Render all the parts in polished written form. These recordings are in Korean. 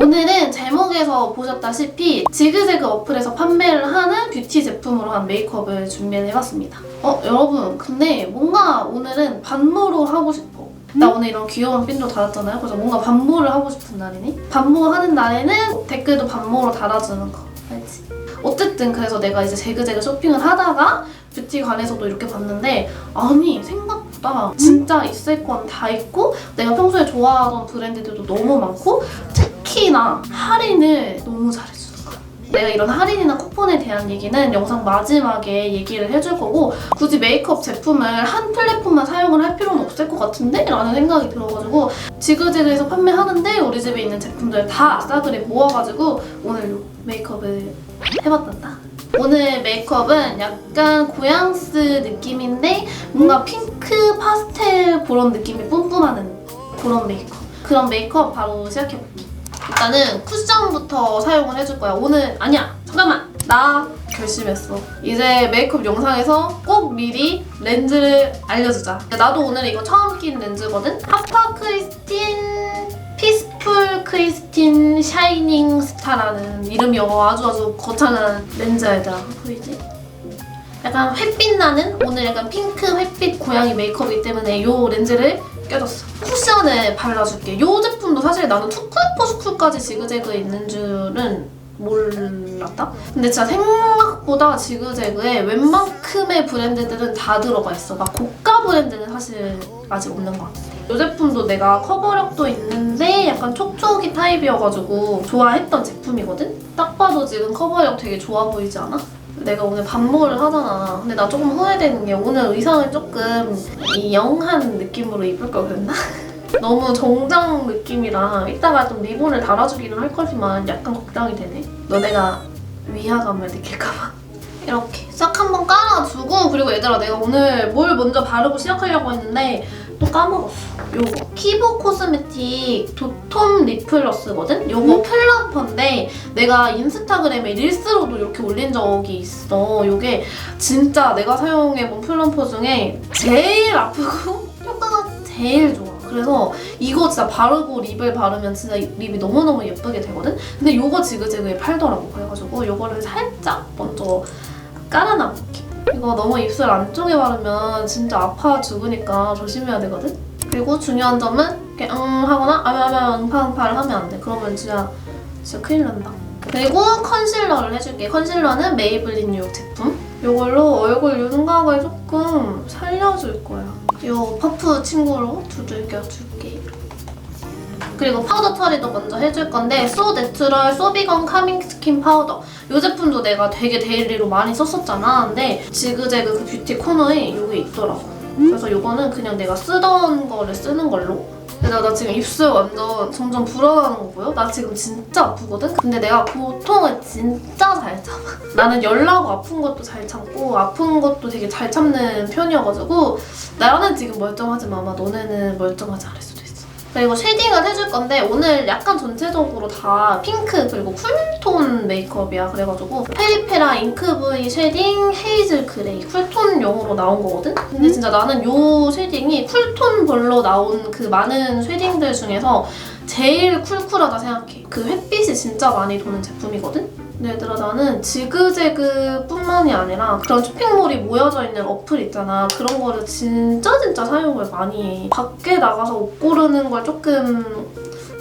오늘은 제목에서 보셨다시피 지그재그 어플에서 판매를 하는 뷰티 제품으로 한 메이크업을 준비를 해봤습니다. 여러분 근데 뭔가 오늘은 반모로 하고 싶어. 나 오늘 이런 귀여운 핀도 달았잖아요. 그래서 뭔가 반모를 하고 싶은 날이니? 반모 하는 날에는 댓글도 반모로 달아주는 거 알지? 어쨌든 그래서 내가 이제 재그재그 쇼핑을 하다가 뷰티관에서도 이렇게 봤는데 아니 생각보다 진짜 있을 건 다 있고 내가 평소에 좋아하던 브랜드들도 너무 많고 특히나 할인을 너무 잘해주는 거야. 내가 이런 할인이나 쿠폰에 대한 얘기는 영상 마지막에 얘기를 해줄 거고 굳이 메이크업 제품을 한 플랫폼만 사용을 할 필요는 없을 것 같은데? 라는 생각이 들어가지고 지그재그에서 판매하는데 우리 집에 있는 제품들 다 싸그리 모아가지고 오늘 메이크업을 해봤단다. 오늘 메이크업은 약간 고양스 느낌인데 뭔가 핑크 파스텔 그런 느낌이 뿜뿜하는 그런 메이크업. 그런 메이크업 바로 시작해볼게. 일단은 쿠션부터 사용을 해줄 거야. 오늘 아니야 잠깐만 나 결심했어. 이제 메이크업 영상에서 꼭 미리 렌즈를 알려주자. 나도 오늘 이거 처음 낀 렌즈거든? 하파 크리스틴 피스풀 크리스틴 샤이닝 스타라는 이름이 아주 거창한 렌즈야 얘들아. 보이지? 약간 햇빛 나는 오늘 약간 핑크 햇빛 고양이 메이크업이기 때문에 이 렌즈를 껴줬어. 쿠션을 발라줄게. 이 제품도 사실 나는 투쿨포스쿨까지 지그재그에 있는 줄은 몰랐다? 근데 진짜 생각보다 지그재그에 웬만큼의 브랜드들은 다 들어가 있어. 막 고가 브랜드는 사실 아직 없는 것 같아. 이 제품도 내가 커버력도 있는데 약간 촉촉이 타입이어가지고 좋아했던 제품이거든? 딱 봐도 지금 커버력 되게 좋아 보이지 않아? 내가 오늘 반모를 하잖아. 근데 나 조금 후회되는 게 오늘 의상을 조금 이 영한 느낌으로 입을 걸 그랬나? 너무 정장 느낌이라 이따가 좀 리본을 달아주기는 할 거지만 약간 걱정이 되네. 너네가 위화감을 느낄까봐. 이렇게 싹 한번 깔아주고 그리고 얘들아 내가 오늘 뭘 먼저 바르고 시작하려고 했는데 또 까먹었어. 요거 키보 코스메틱 도톰 립플러스거든? 요거 플럼퍼인데 내가 인스타그램에 릴스로도 이렇게 올린 적이 있어. 요게 진짜 내가 사용해본 플럼퍼 중에 제일 아프고 효과가 제일 좋아. 그래서 이거 진짜 바르고 립을 바르면 진짜 립이 너무너무 예쁘게 되거든? 근데 요거 지그재그에 팔더라고. 그래가지고 요거를 살짝 먼저 깔아놔볼게. 이거 너무 입술 안쪽에 바르면 진짜 아파 죽으니까 조심해야 되거든? 그리고 중요한 점은 이렇게 하거나 응파를 하면 안 돼. 그러면 진짜 큰일 난다. 그리고 컨실러를 해줄게. 컨실러는 메이블린 뉴욕 제품. 이걸로 얼굴 윤곽을 조금 살려줄 거야. 이 퍼프 친구로 두들겨줄게. 그리고 파우더 처리도 먼저 해줄 건데 소 내추럴 소비건 카밍 스킨 파우더. 이 제품도 내가 되게 데일리로 많이 썼었잖아. 근데 지그재그 그 뷰티 코너에 이게 있더라고. 그래서 이거는 그냥 내가 쓰던 거를 쓰는 걸로. 근데 나 지금 입술 완전 점점 불어나는 거 보여? 나 지금 진짜 아프거든? 근데 내가 고통을 진짜 잘 참아. 나는 열나고 아픈 것도 잘 참고 아픈 것도 되게 잘 참는 편이어가지고 나는 지금 멀쩡하지만 아마 너네는 멀쩡하지 않을 수도 있어. 그리고 쉐딩을 해줄 건데 오늘 약간 전체적으로 다 핑크 그리고 쿨톤 메이크업이야. 그래가지고 페리페라 잉크브이 쉐딩 헤이즐 그레이 쿨톤용으로 나온 거거든? 근데 진짜 나는 이 쉐딩이 쿨톤 벌로 나온 그 많은 쉐딩들 중에서 제일 쿨쿨하다 생각해. 그 햇빛이 진짜 많이 도는 제품이거든? 근데 얘들아 나는 지그재그 뿐만이 아니라 그런 쇼핑몰이 모여져 있는 어플 있잖아. 그런 거를 진짜 사용을 많이 해. 밖에 나가서 옷 고르는 걸 조금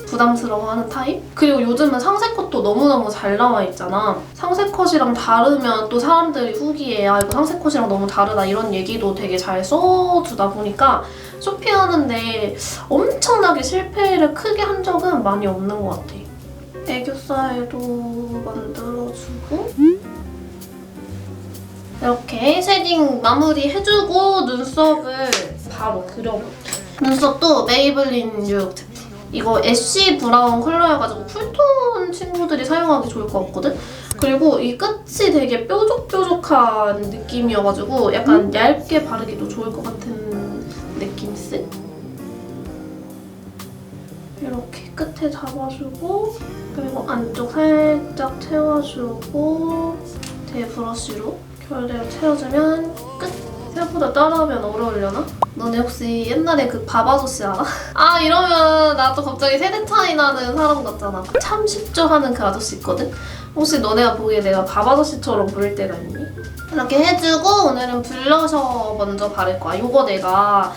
부담스러워하는 타입? 그리고 요즘은 상세컷도 너무너무 잘 나와 있잖아. 상세컷이랑 다르면 또 사람들이 후기에 아 이거 상세컷이랑 너무 다르다 이런 얘기도 되게 잘 써주다 보니까 쇼핑하는데 엄청나게 실패를 크게 한 적은 많이 없는 것 같아. 애교살도 만들어주고 이렇게 쉐딩 마무리 해주고 눈썹을 바로 그려볼게. 눈썹도 메이블린 뉴욕 제품. 이거 애쉬 브라운 컬러여가지고 쿨톤 친구들이 사용하기 좋을 것 같거든? 그리고 이 끝이 되게 뾰족뾰족한 느낌이어가지고 약간 얇게 바르기도 좋을 것 같은 느낌스? 이렇게 끝에 잡아주고 그리고 안쪽 살짝 채워주고 대 브러쉬로 결대로 채워주면 끝! 생각보다 따라하면 어려우려나? 너네 혹시 옛날에 그 바바도시 알아? 아 이러면 나도 갑자기 세대 차이 나는 사람 같잖아. 참 쉽죠 하는 그 아저씨 있거든? 혹시 너네가 보기에 내가 바바도시처럼 보일 때가 있니? 이렇게 해주고 오늘은 블러셔 먼저 바를 거야. 이거 내가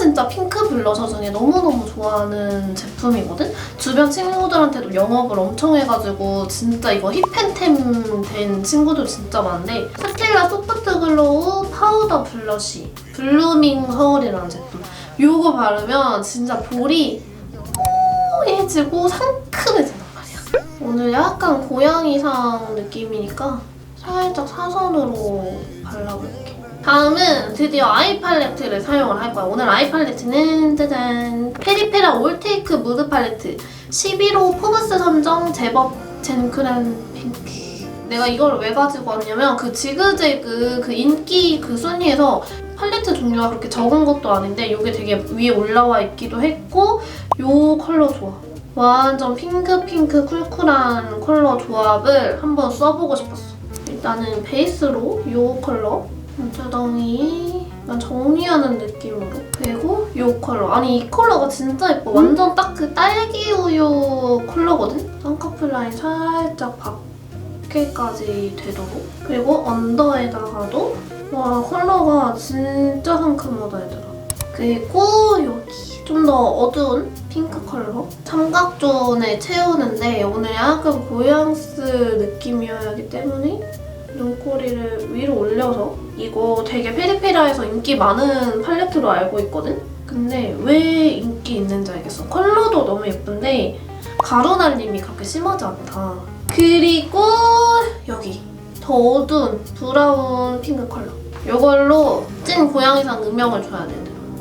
진짜 핑크 블러셔 중에 너무너무 좋아하는 제품이거든? 주변 친구들한테도 영업을 엄청 해가지고 진짜 이거 힙팬템 된 친구들 진짜 많은데 스텔라 소프트 글로우 파우더 블러쉬 블루밍 서울이라는 제품. 이거 바르면 진짜 볼이 뽀얘지고 상큼해진단 말이야. 오늘 약간 고양이상 느낌이니까 살짝 사선으로 발라볼게. 다음은 드디어 아이 팔레트를 사용을 할 거야. 오늘 아이 팔레트는 짜잔! 페리페라 올테이크 무드 팔레트 11호 포브스 선정 제법 젠클한 핑크. 내가 이걸 왜 가지고 왔냐면 그 지그재그 그 인기 그 순위에서 팔레트 종류가 그렇게 적은 것도 아닌데 이게 되게 위에 올라와 있기도 했고 요 컬러 좋아. 완전 핑크 쿨쿨한 컬러 조합을 한번 써보고 싶었어. 일단은 베이스로 이 컬러 두덩이 정리하는 느낌으로 그리고 이 컬러 아니 이 컬러가 진짜 예뻐. 완전 딱 그 딸기 우유 컬러거든? 쌍꺼풀 라인 살짝 밖에까지 되도록 그리고 언더에다가도 와 컬러가 진짜 상큼하다 얘들아. 그리고 여기 좀 더 어두운 핑크 컬러 삼각존에 채우는데 오늘 약간 고양스 느낌이어야 하기 때문에 눈꼬리를 위로 올려서 이거 되게 페리페라에서 인기 많은 팔레트로 알고 있거든? 근데 왜 인기 있는지 알겠어. 컬러도 너무 예쁜데 가루날림이 그렇게 심하지 않다. 그리고 여기 더 어두운 브라운 핑크 컬러 이걸로 찐 고양이상 음영을 줘야 돼.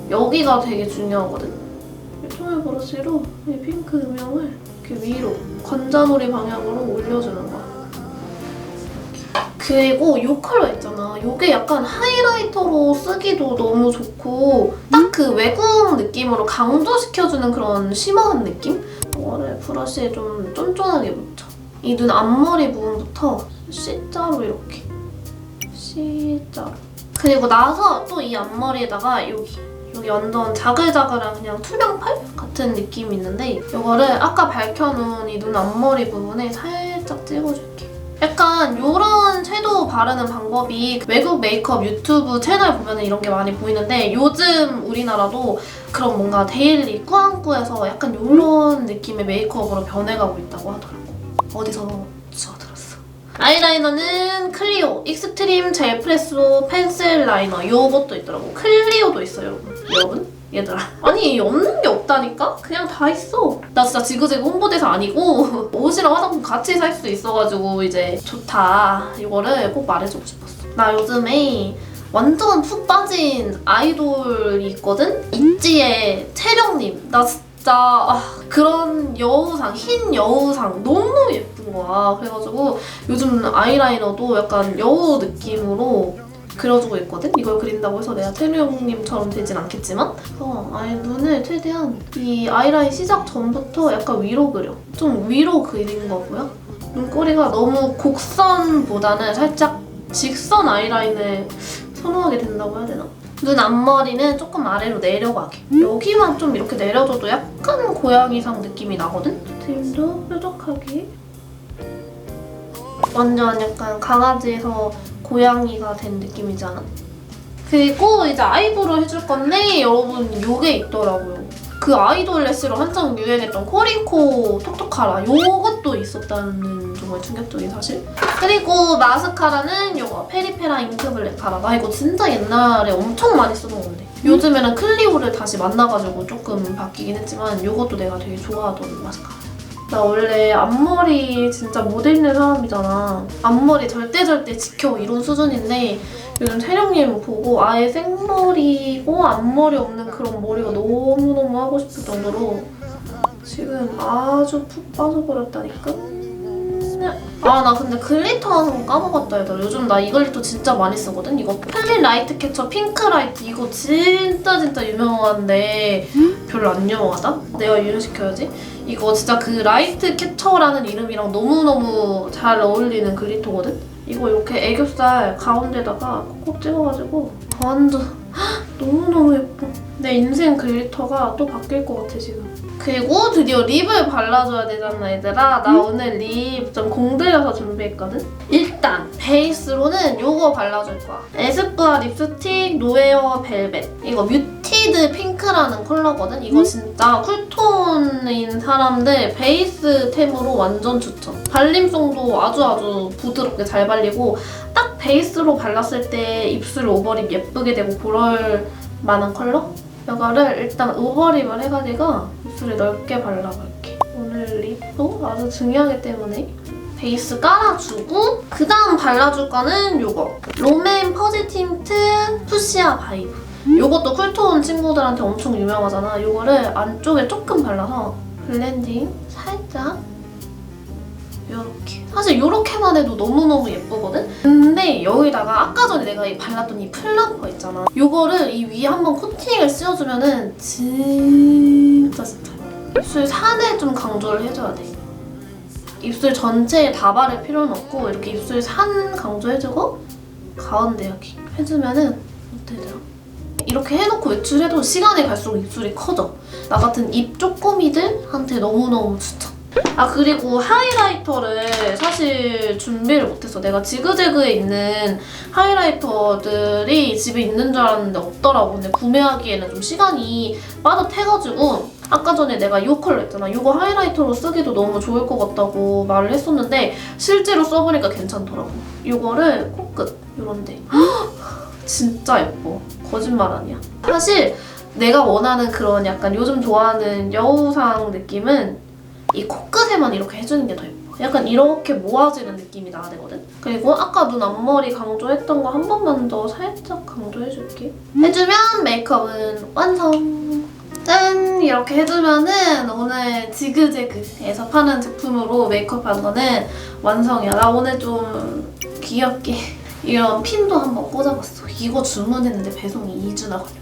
여기가 되게 중요하거든. 통일 브러쉬로 이 핑크 음영을 이렇게 위로 관자놀이 방향으로 올려주는 거야. 그리고 이 컬러 있잖아. 이게 약간 하이라이터로 쓰기도 너무 좋고 딱 그 외국 느낌으로 강조시켜주는 그런 쉬머한 느낌? 이거를 브러쉬에 좀 쫀쫀하게 묻혀. 이 눈 앞머리 부분부터 C자로 이렇게 C자로. 그리고 나서 또 이 앞머리에다가 여기 완전 자글자글한 그냥 투명팔 같은 느낌이 있는데 이거를 아까 밝혀놓은 이 눈 앞머리 부분에 살짝 찍어줄게. 약간 이런 섀도우 바르는 방법이 외국 메이크업 유튜브 채널 보면 이런 게 많이 보이는데 요즘 우리나라도 그런 뭔가 데일리 꾸안꾸에서 약간 이런 느낌의 메이크업으로 변해가고 있다고 하더라고. 어디서 주워 들었어. 아이라이너는 클리오 익스트림 젤 프레스로 펜슬 라이너 이것도 있더라고. 클리오도 있어요 여러분. 얘들아 아니 없는 게 없다니까? 그냥 다 있어. 나 진짜 지그재그 홍보대사 아니고 옷이랑 화장품 같이 살 수 있어가지고 이제 좋다. 이거를 꼭 말해주고 싶었어. 나 요즘에 완전 푹 빠진 아이돌이 있거든? 있지의 채령님. 나 진짜 그런 여우상, 흰 여우상 너무 예쁜 거야. 그래가지고 요즘 아이라이너도 약간 여우 느낌으로 그려주고 있거든? 이걸 그린다고 해서 내가 채령님처럼 되진 않겠지만 그래서 아예 눈을 최대한 이 아이라인 시작 전부터 약간 위로 그려. 좀 위로 그린 거고요. 눈꼬리가 너무 곡선보다는 살짝 직선 아이라인을 선호하게 된다고 해야 되나? 눈 앞머리는 조금 아래로 내려가게. 여기만 좀 이렇게 내려줘도 약간 고양이상 느낌이 나거든? 드림도 뾰족하게. 완전 약간 강아지에서 고양이가 된 느낌이지 않아? 그리고 이제 아이브로 해줄 건데 여러분 요게 있더라고요. 그 아이돌 래쉬로 한창 유행했던 코링코 톡톡하라 요것도 있었다는 정말 충격적인 사실. 그리고 마스카라는 요거 페리페라 잉크 블랙 카라. 나 이거 진짜 옛날에 엄청 많이 쓰던 건데 요즘에는 클리오를 다시 만나가지고 조금 바뀌긴 했지만 요것도 내가 되게 좋아하던 마스카라. 나 원래 앞머리 진짜 못 읽는 사람이잖아. 앞머리 절대 지켜 이런 수준인데 요즘 채령님 보고 아예 생머리고 앞머리 없는 그런 머리가 너무너무 하고 싶을 정도로 지금 아주 푹 빠져버렸다니까? 나 근데 글리터 하는 거 까먹었다 얘들아. 요즘 나 이 글리터 진짜 많이 쓰거든? 이거 플린 라이트 캐쳐 핑크 라이트 이거 진짜 유명한데 별로 안 유명하다? 내가 유명시켜야지. 이거 진짜 그 라이트 캐쳐라는 이름이랑 너무너무 잘 어울리는 글리터거든? 이거 이렇게 애교살 가운데다가 콕콕 찍어가지고 완전 너무너무 예뻐. 내 인생 글리터가 또 바뀔 것 같아 지금. 그리고 드디어 립을 발라줘야 되잖아 얘들아. 나 오늘 립 좀 공들여서 준비했거든? 일단 베이스로는 요거 발라줄 거야. 에스쁘아 립스틱 노웨어 벨벳. 이거 뮤티드 핑크라는 컬러거든? 이거 진짜 쿨톤인 사람들 베이스템으로 완전 추천. 발림성도 아주 부드럽게 잘 발리고 딱 베이스로 발랐을 때 입술 오버립 예쁘게 되고 그럴 만한 컬러? 이거를 일단 오버립을 해가지고 입술에 넓게 발라볼게. 오늘 립도 아주 중요하기 때문에 베이스 깔아주고 그 다음 발라줄 거는 요거 롬앤 퍼지 틴트 푸시아 바이브. 요것도 쿨톤 친구들한테 엄청 유명하잖아. 요거를 안쪽에 조금 발라서 블렌딩 살짝 요렇게. 사실 요렇게만 해도 너무너무 예쁘거든? 근데 여기다가 아까 전에 내가 발랐던 이 플럼퍼 있잖아. 요거를 이 위에 한번 코팅을 씌워주면은 진짜 입술 산에 좀 강조를 해줘야 돼. 입술 전체에 다 바를 필요는 없고 이렇게 입술 산 강조해주고 가운데 여기 해주면은 어때요? 이렇게 해놓고 외출해도 시간이 갈수록 입술이 커져. 나 같은 입 쪼꼬미들한테 너무너무 추천. 아 그리고 하이라이터를 사실 준비를 못했어. 내가 지그재그에 있는 하이라이터들이 집에 있는 줄 알았는데 없더라고. 근데 구매하기에는 좀 시간이 빠듯해가지고 아까 전에 내가 이 컬러 있잖아. 이거 하이라이터로 쓰기도 너무 좋을 것 같다고 말을 했었는데 실제로 써보니까 괜찮더라고. 이거를 코끝 이런데 진짜 예뻐. 거짓말 아니야. 사실 내가 원하는 그런 약간 요즘 좋아하는 여우상 느낌은 이 코끝에만 이렇게 해주는 게 더 예뻐. 약간 이렇게 모아지는 느낌이 나야 되거든? 그리고 아까 눈 앞머리 강조했던 거 한 번만 더 살짝 강조해줄게. 해주면 메이크업은 완성! 짠! 이렇게 해주면은 오늘 지그재그에서 파는 제품으로 메이크업한 거는 완성이야. 나 오늘 좀 귀엽게 이런 핀도 한번 꽂아봤어. 이거 주문했는데 배송이 2주나 걸렸어.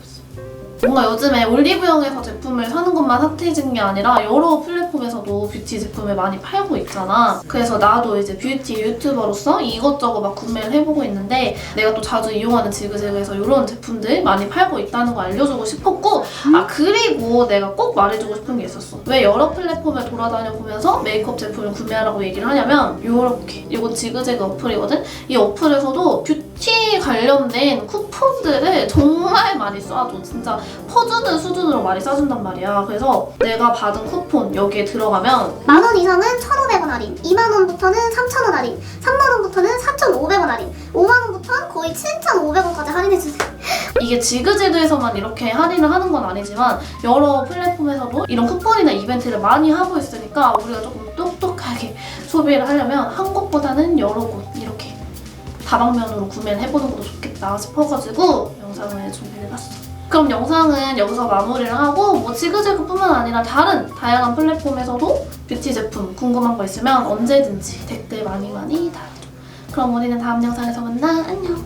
뭔가 요즘에 올리브영에서 제품을 사는 것만 핫해진 게 아니라 여러 플랫폼에서도 뷰티 제품을 많이 팔고 있잖아. 그래서 나도 이제 뷰티 유튜버로서 이것저것 막 구매를 해보고 있는데 내가 또 자주 이용하는 지그재그에서 이런 제품들 많이 팔고 있다는 거 알려주고 싶었고 아 그리고 내가 꼭 말해주고 싶은 게 있었어. 왜 여러 플랫폼을 돌아다녀 보면서 메이크업 제품을 구매하라고 얘기를 하냐면 요렇게 이거 지그재그 어플이거든? 이 어플에서도 뷰티 관련된 쿠폰들을 정말 많이 쏴줘. 진짜 퍼주는 수준으로 많이 싸준단 말이야. 그래서 내가 받은 쿠폰 여기에 들어가면 10,000원 이상은 1,500원 할인, 20,000원부터는 3,000원 할인, 30,000원부터는 4,500원 할인, 50,000원부터는 거의 7,500원까지 할인해주세요. 이게 지그재그에서만 이렇게 할인을 하는 건 아니지만 여러 플랫폼에서도 이런 쿠폰이나 이벤트를 많이 하고 있으니까 우리가 조금 똑똑하게 소비를 하려면 한 곳보다는 여러 곳 이렇게 다방면으로 구매를 해보는 것도 좋겠다 싶어가지고 영상을 준비해봤어. 그럼 영상은 여기서 마무리를 하고 뭐 지그재그뿐만 아니라 다른 다양한 플랫폼에서도 뷰티 제품 궁금한 거 있으면 언제든지 댓글 많이 달아줘. 그럼 우리는 다음 영상에서 만나. 안녕.